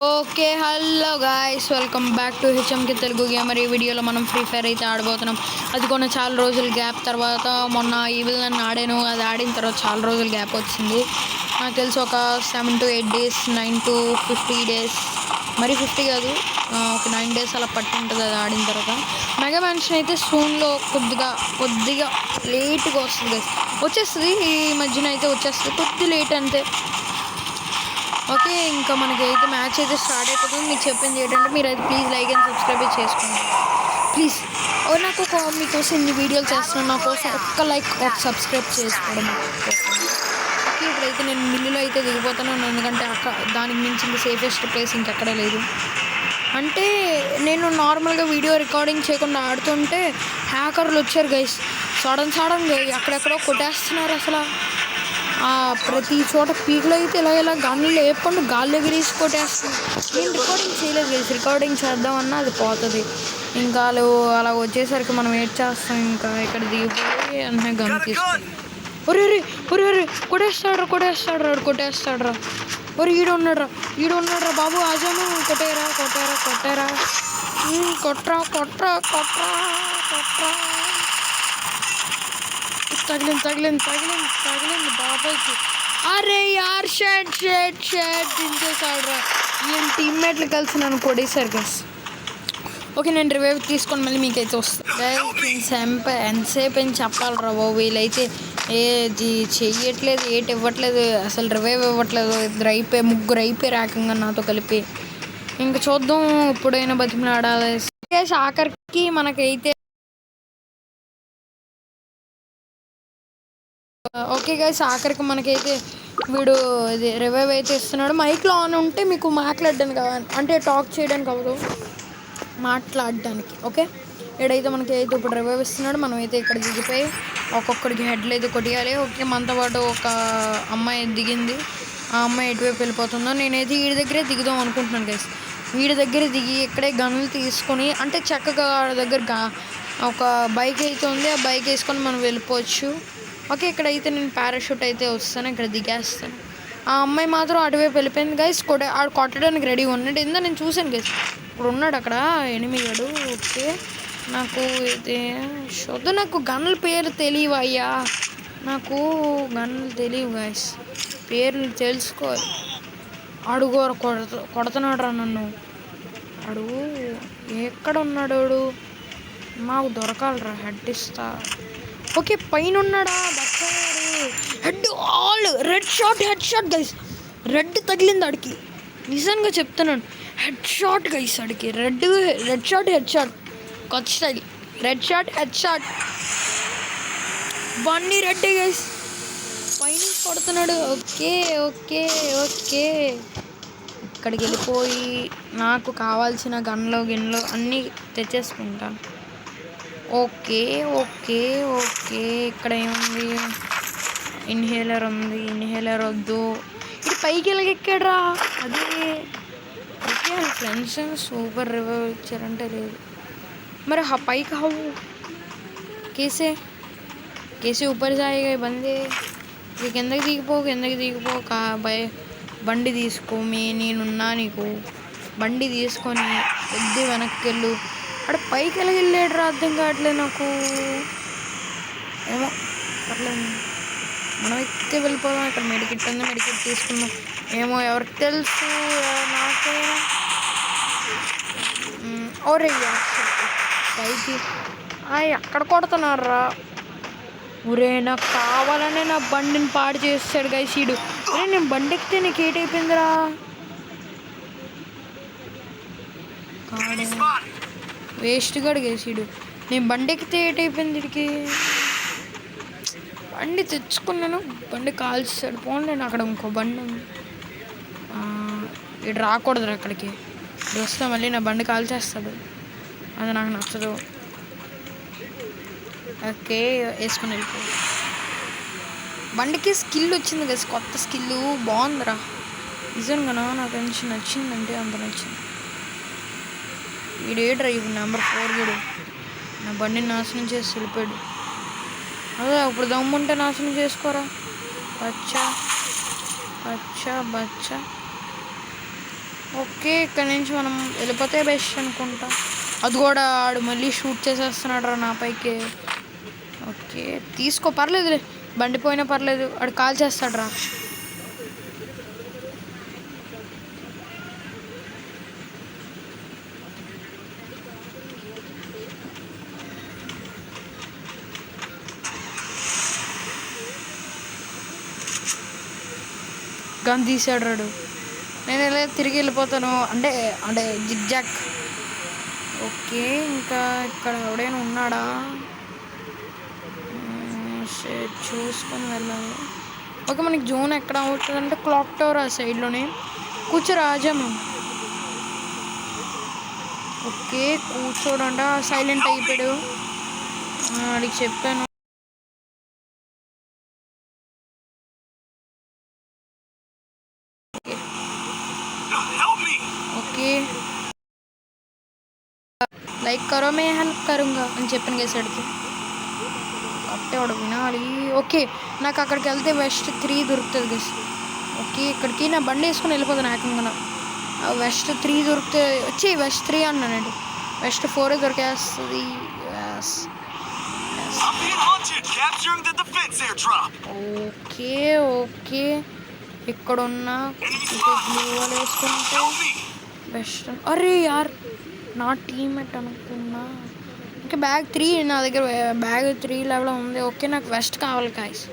Okay. Hello guys, welcome back to HMK Telugu gamer. ఈ వీడియోలో మనం ఫ్రీ ఫైర్ అయితే ఆడబోతున్నాం. అది కొన్ని చాలా రోజుల గ్యాప్ తర్వాత మొన్న ఈవిల్ నన్ను ఆడాను. అది ఆడిన తర్వాత చాలా రోజులు గ్యాప్ వచ్చింది. నాకు తెలిసి ఒక 7 to 8 days, 9 to 50 days, మరి 50 కాదు, ఒక 9 days అలా పట్టి ఉంటుంది అది ఆడిన తర్వాత. మెగా మ్యాన్షన్ అయితే సూన్లో కొద్దిగా లేట్గా వస్తుంది గైస్. వచ్చేస్తుంది ఈ మధ్యన అయితే వచ్చేస్తుంది, కొద్ది లేట్ అంతే. ఓకే, ఇంకా మనకి అయితే మ్యాచ్ అయితే స్టార్ట్ అయిపోతుంది. మీకు చెప్పింది ఏంటంటే మీరు అయితే ప్లీజ్ లైక్ అండ్ సబ్స్క్రైబ్ చేసుకోండి ప్లీజ్. నాకు మీకోసం ఇన్ని వీడియోలు చేస్తున్నాను, నా కోసం ఒక్క లైక్ ఒక సబ్స్క్రైబ్ చేసుకోవడం కోసం. ఓకే, ఇప్పుడైతే నేను మిల్లులో అయితే దిగిపోతున్నాను, ఎందుకంటే దానికి మించిన సేఫెస్ట్ ప్లేస్ ఇంకెక్కడ లేదు. అంటే నేను నార్మల్గా వీడియో రికార్డింగ్ చేయకుండా ఆడుతుంటే హ్యాకర్లు వచ్చారు గైస్. సడన్గా ఎక్కడెక్కడో కొట్టేస్తున్నారు అసలు. ప్రతి చోట పీకులు అయితే ఇలా గన్నులు లేకుండా గాల్లో ఎగిరేసి కొట్టేస్తుంది. నేను రికార్డింగ్ చేయలేదు గైస్, రికార్డింగ్ చేద్దామన్నా అది పోతుంది. ఇంకా అలా వచ్చేసరికి మనం ఏడ్ చేస్తాం. ఇంకా ఇక్కడ దిగిపోయి అన్నీ గన్ను తీస్తాం. ఒరే కొట్టేస్తాడు. ఒరే ఈడు ఉన్నాడు రా బాబు, ఆజాము. కొట్టేరా. కొట్రా. తగిలింది బాబాయ్కి. అరే యార్ షెడ్ దించేసాడు రా. ఈయన టీమ్మేట్లు కలిసి నన్ను కొడేశారు గైస్. ఓకే, నేను రివైవ్ తీసుకొని మళ్ళీ మీకైతే వస్తాను. ఎంతసేపు అని చెప్పాలరా బాబు, వీళ్ళైతే ఏది చెయ్యట్లేదు, ఏటి ఇవ్వట్లేదు, అసలు రివైవ్ ఇవ్వట్లేదు. ముగ్గురు అయిపోయారు ఏకంగా నాతో కలిపి. ఇంకా చూద్దాం ఎప్పుడైనా బతిమలాడాలి. ఆఖరికి మనకైతే ఓకే గైస్, ఆఖరికి మనకైతే వీడు ఇది రివైవ్ అయితే ఇస్తున్నాడు. మైక్లో ఆన్ ఉంటే మీకు మాట్లాడడానికి అంటే టాక్ చేయడానికి అవ్వదు, మాట్లాడడానికి. ఓకే, ఇక్కడైతే మనకి అయితే ఇప్పుడు రివైవ్ ఇస్తున్నాడు. మనం అయితే ఇక్కడ దిగిపోయి ఒక్కొక్కడికి హెడ్లు అయితే కొట్టియాలి. ఓకే, మనతో పాటు ఒక అమ్మాయి దిగింది. ఆ అమ్మాయి ఎటువైపు వెళ్ళిపోతుందో. నేనైతే వీడి దగ్గరే దిగుదాం అనుకుంటున్నాను గైస్. వీడి దగ్గర దిగి ఇక్కడే గన్నులు తీసుకొని, అంటే చక్కగా దగ్గర ఒక బైక్ అయితే ఉంది, ఆ బైక్ వేసుకొని మనం వెళ్ళిపోవచ్చు. ఓకే, ఇక్కడైతే నేను పారాషూట్ అయితే వస్తాను, ఇక్కడ దిగేస్తాను. ఆ అమ్మాయి మాత్రం అటువైపు వెళ్ళిపోయింది గైస్. ఆడు కొట్టడానికి రెడీగా ఉన్నాడు. ఏందో నేను చూశాను గైస్, ఇప్పుడు ఉన్నాడు అక్కడ ఎనిమిగాడు. ఓకే, నాకు ఇది నాకు గన్నుల పేరు తెలియవు అయ్యా, నాకు గన్నులు తెలియవు గైస్, పేర్లు తెలుసుకోవాలి. అడుగు కొడుతున్నాడు రా నన్ను. అడుగు ఎక్కడ ఉన్నాడు, మాకు దొరకాలరా, హెడ్ ఇస్తా. ఓకే, పైన ఉన్నాడా బచ్చాడు. Head red shot guys. Red తగిలింది ఆడికి, నిజంగా చెప్తున్నాను. హెడ్ షాట్ గైస్ ఆడికి. రెడ్ షాట్ ఖచ్చితంగా హెడ్ షాట్. బండి రెడ్ గైస్, పైన కొడుతున్నాడు. ఓకే, ఇక్కడికి వెళ్ళిపోయి నాకు కావాల్సిన గిన్నెలు అన్నీ తెచ్చేసుకుంటాను. ఓకే, ఇక్కడ ఏముంది, ఇన్హేలర్ ఉంది. ఇన్హేలర్ వద్దు, ఇది పైకి ఎలాగెక్కాడ్రా. అదే ఓకే, ఫ్రెండ్స్ సూపర్ రివైవ్ ఇచ్చారంటే లేదు మరి. పైకి హౌ కేసే ఊపర్ జాయిగా బందే. కిందకి దిగిపో బండి తీసుకో. నేనున్నా నీకు. బండి తీసుకొని కొద్ది వెనక్కి వెళ్ళు. అక్కడ పైకి వెళ్ళాడు రా, అర్థం కావట్లేదు నాకు. ఏమో పర్లేదు, మనం ఎక్కి వెళ్ళిపోదాం. ఇక్కడ మెడికిట్ ఉంది, మెడికిట్ తీసుకుందాం. ఏమో ఎవరికి తెలుసు, నాకే. ఓరే పైకి ఎక్కడ కొడుతున్నారా. ఊరే నాకు కావాలనే నా బండిని పాడు చేస్తాడు గైసీడు. అరే నేను బండి ఎక్కితే నీకు ఏటైపోయిందిరా. వేస్ట్ గాడు గేసాడు. నేను బండి ఎక్కితే ఏటైపోయింది వీడికి. బండి తెచ్చుకున్నాను, బండి కాల్చాడు. పోన్లేను, అక్కడ ఇంకో బండి ఉంది. వీడు రాకూడదు అక్కడికి. ఇది వస్తే మళ్ళీ నా బండి కాల్చేస్తాడు, అది నాకు నచ్చదు. ఓకే, వేసుకుని వెళ్ళిపో. బండికి స్కిల్ వచ్చింది కదా, కొత్త స్కిల్ బాగుందిరా నిజంగా. నాకు ఎంత నచ్చిందంటే అంత నచ్చింది. వీడు డ్రైవ్ నెంబర్ 4 వీడు నా బండిని నాశనం చేసి వెళ్ళిపోయాడు. అదే ఇప్పుడు దమ్ముంటే నాశనం చేసుకోరా. బచ్చా ఓకే, ఇక్కడ నుంచి మనం వెళ్ళిపోతే బెస్ట్ అనుకుంటా. అది కూడా ఆడు మళ్ళీ షూట్ చేసేస్తున్నాడు రా నా పైకి. ఓకే తీసుకో, పర్లేదులే, బండి పోయినా పర్లేదు, ఆడు కాల్ చేస్తాడు రా. గన్ తీసాడు రాడు. నేను ఇలా తిరిగి వెళ్ళిపోతాను, అంటే అంటే జిగ్జాక్. ఓకే, ఇంకా ఇక్కడ ఎవడైనా ఉన్నాడా? చూసుకొని వెళ్ళాలి. ఓకే, మనకి జోన్ ఎక్కడ అవుతుంది అంటే క్లాక్ టవర్ ఆ సైడ్లోనే. కూర్చోరాజా మేము. ఓకే కూర్చోడంట, సైలెంట్ అయిపోయాడు. అడిగి చెప్పాను. ఓకే లైక్ కరో మే హెల్ప్ కరుంగా అని చెప్పాను కదా సైడ్కి. కట్టే వాడు వినాలి. ఓకే, నాకు అక్కడికి వెళ్తే వెస్ట్ 3 దొరుకుతుంది గస్. ఓకే, ఇక్కడికి నా బండి వేసుకొని వెళ్ళిపోతాను ఏకంగా. వెస్ట్ 3 దొరికితే వచ్చి వెస్ట్ 3 అన్నానండి. వెస్ట్ 4 దొరికేస్తుంది. ఓకే ఓకే, ఇక్కడున్న బ్లూ వాల్ వేసుకుంటే బెస్ట్. అరే యార్, నా టీమ్మేట్ అనుకున్నా. ఓకే, బ్యాగ్ 3 నా దగ్గర, బ్యాగ్ 3 లెవెల్ ఉంది. ఓకే, నాకు వెస్ట్ కావాలి గాయ్స్.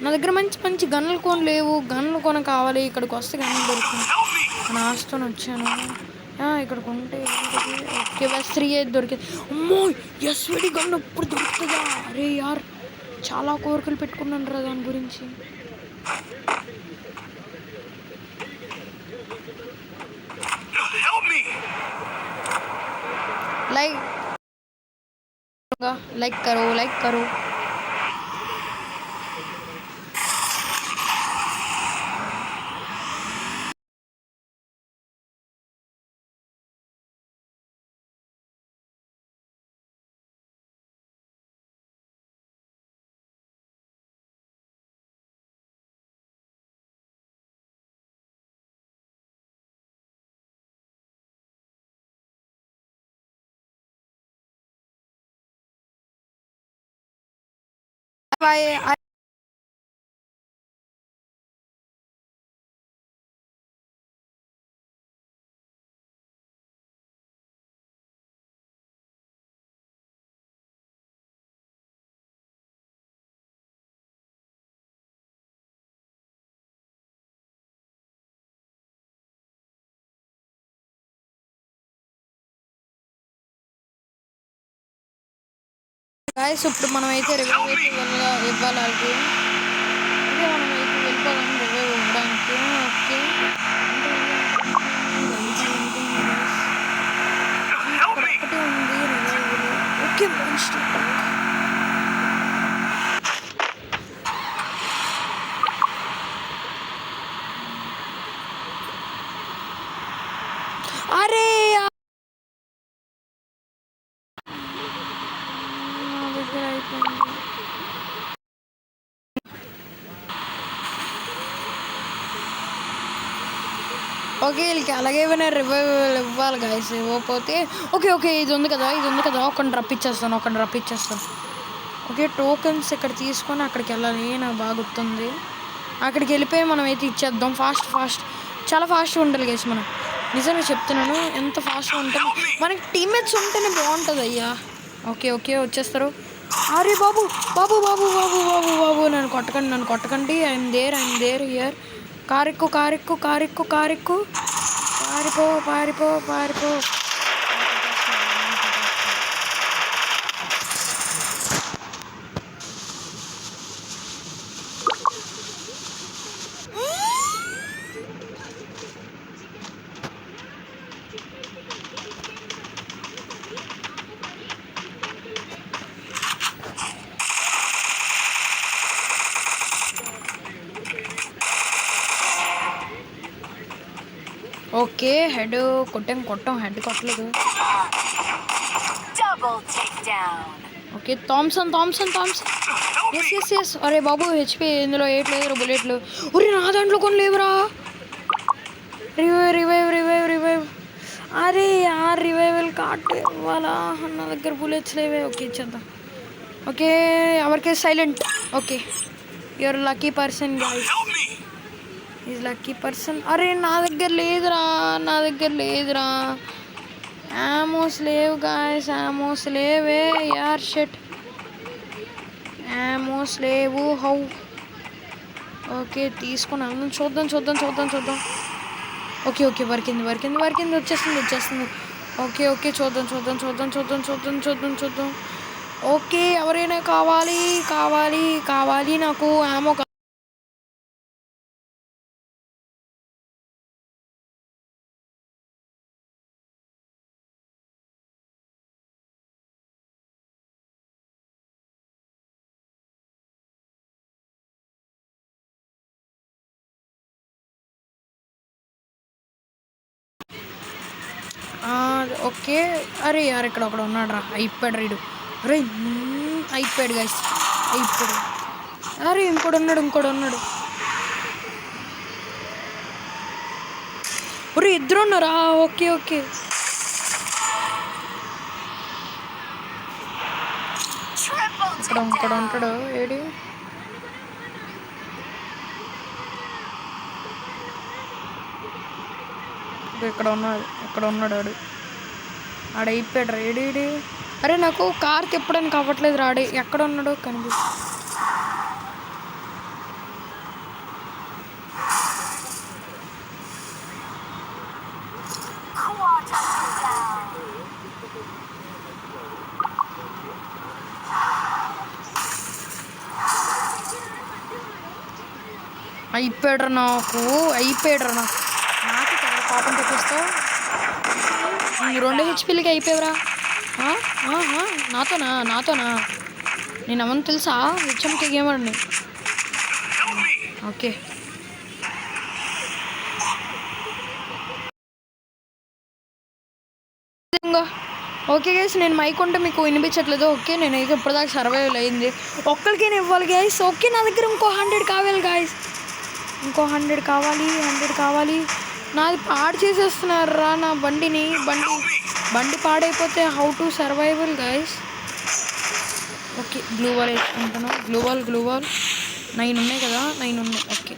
నా దగ్గర మంచి మంచి గన్నులు కొని లేవు, గన్నులు కొన కావాలి. ఇక్కడికి వస్తే గన్నులు దొరుకుతుంది. నా ఆస్తో వచ్చాను ఇక్కడికి ఉంటే. ఓకే వెస్ట్ 3 అయితే దొరికింది. అమ్మో ఎస్విడి గన్ ఎప్పుడు దొరుకుతుందా? అరే యార్, చాలా కోరికలు పెట్టుకున్నాను రా దాని గురించి. लाइक करो, लाइक करो. I గాయస్ ఇప్పుడు మనం అయితే రివైవ్ అయితే ఇవ్వాలి వాళ్ళకి. మనం అయితే వెళ్ళిపోదాం రివైవ్ ఇవ్వడానికి. ఓకే ఒకటి ఉంది రివైవ్. ఓకే మంచి. అరే ఓకే వీళ్ళకి అలాగే ఏమైనా రివైవ్ ఇవ్వాలి గాయస్. ఇవ్వకపోతే ఓకే ఓకే ఇది ఉంది కదా, ఇది ఉంది కదా, ఒకరిని రప్పించేస్తాను. ఓకే టోకెన్స్ ఇక్కడ తీసుకొని అక్కడికి వెళ్ళాలి. నాకు బాగా గుర్తుంది. అక్కడికి వెళ్ళిపోయి మనం అయితే ఇచ్చేద్దాం. ఫాస్ట్ చాలా ఫాస్ట్గా ఉండాలి గైస్. మనం నిజంగా చెప్తున్నాను, ఎంత ఫాస్ట్గా ఉంటాం. మనకి టీమ్మేట్స్ ఉంటేనే బాగుంటుంది అయ్యా. ఓకే ఓకే వచ్చేస్తారు. అరే బాబు బాబు బాబు బాబు బాబు బాబు నన్ను కొట్టకండి. I'm there here. కారెక్కు పారిపో. ఓకే హెడ్ కొట్టాం హెడ్ కొట్టలేదు. ఓకే థామ్సన్ ఎస్. అరే బాబు హెచ్పి ఇందులో 8 లేదు బుల్లెట్లు. ఒరే నా దాంట్లో కొన్ని లేవురా. Revive revive revive revive. అరే యార్ రివైవల్ కార్డ్ ఇవ్వాలా? నా దగ్గర బుల్లెట్స్ లేవే. ఓకే ఇచ్చేద్దాం. ఓకే ఎవరికే silent. Okay your lucky person guys, is lucky person. అరే నా దగ్గర లేదురా. యామోస్ లేవు గాయస్, యామోస్ లేవే యార్. షెట్, యామోస్ లేవు. హౌ? ఓకే తీసుకున్నాను. చూద్దాం. ఓకే వరికింది. వచ్చేస్తుంది. ఓకే చూద్దాం. ఓకే ఎవరైనా కావాలి నాకు యామో. ఓకే. అరే యార్ ఇక్కడ ఒకడు ఉన్నాడు రా. అయిపోయాడు రీడు. రే అయిపోయాడు గైస్, అయిపోయాడు. అరే ఇంకోడు ఉన్నాడు. ఒరే ఇద్దరు ఉన్నారా? ఓకే ఇక్కడ ఇంకోడు ఉంటాడు. ఏడి ఇక్కడ ఉన్నాడు ఆడు. ఆడైపోయాడు రా. ఏడి. అరే నాకు కార్ తిప్పడానికి అవ్వట్లేదు రాడు. ఎక్కడ ఉన్నాడో కనిపిస్తుంది. అయిపోయాడు నాకు. నాకు చాలా పాపం తెప్పిస్తావు. 2 హెచ్పీలకి అయిపోయావురా. నాతోనా నేను అవన్నీ తెలుసా? హెచ్ఎంకే గేమర్ని. ఓకే ఓకే గైస్, నేను మైక్ ఉంటే మీకు వినిపించట్లేదు. ఓకే నేనైతే ఇప్పటిదాకా సర్వైవల్ అయింది. ఒక్కరికైనా ఇవ్వాలి గైస్. ఓకే నా దగ్గర ఇంకో 100 కావాలి గైస్. ఇంకో 100 కావాలి. నాది పాడు చేసేస్తున్నారా నా బండిని. బండి పాడైపోతే how to survival guys. Okay glue wall వేసుకుంటాను. గ్లూ వాల్ 9 ఉన్నాయి కదా, 9 ఉన్నాయి. ఓకే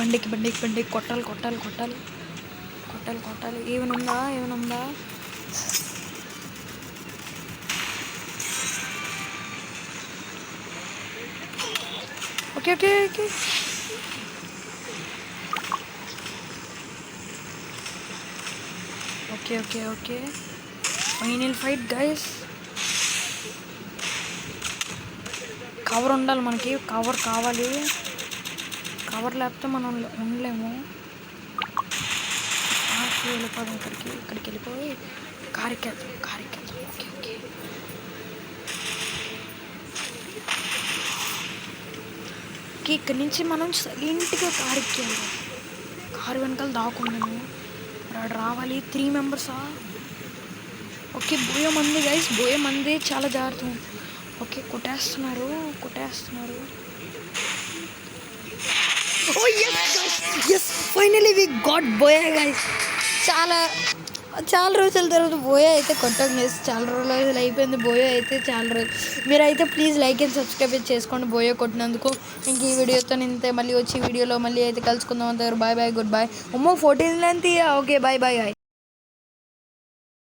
బండికి కొట్టాలి. ఏమనుందా? Okay final fight guys. Cover ఉండాలి మనకి. కవర్ కావాలి. కవర్ లేకపోతే మనం ఉండలేము. వెళ్ళిపోదాం ఇక్కడికి వెళ్ళిపోయి కారెక్కేద్దాం. ఓకే ఇక్కడి నుంచి మనం సైలెంట్గా కారెక్కేయాలి. కారు వెనకాల దాక్కున్నాము. రావాలి. 3 మెంబర్సా? ఓకే బోయ మంది చాలా జాగ్రత్త. ఓకే కొట్టేస్తున్నారు. ఫైనలీ వి గాట్ బోయా గైస్. చాలా రోజుల తర్వాత బోయా అయితే కొట్టాం గైస్. చాలా రోజులు అయిపోయింది బోయా అయితే. చాలా రోజులు. మీరైతే ప్లీజ్ లైక్ అండ్ సబ్స్క్రైబ్ చేసుకోండి బోయా కొట్టినందుకు. ఇంక ఈ వీడియోతో ఇంతే. మళ్ళీ వచ్చి వీడియోలో మళ్ళీ అయితే కలుసుకుందాం. అంటారు. Bye good bye. 14 length. Okay bye.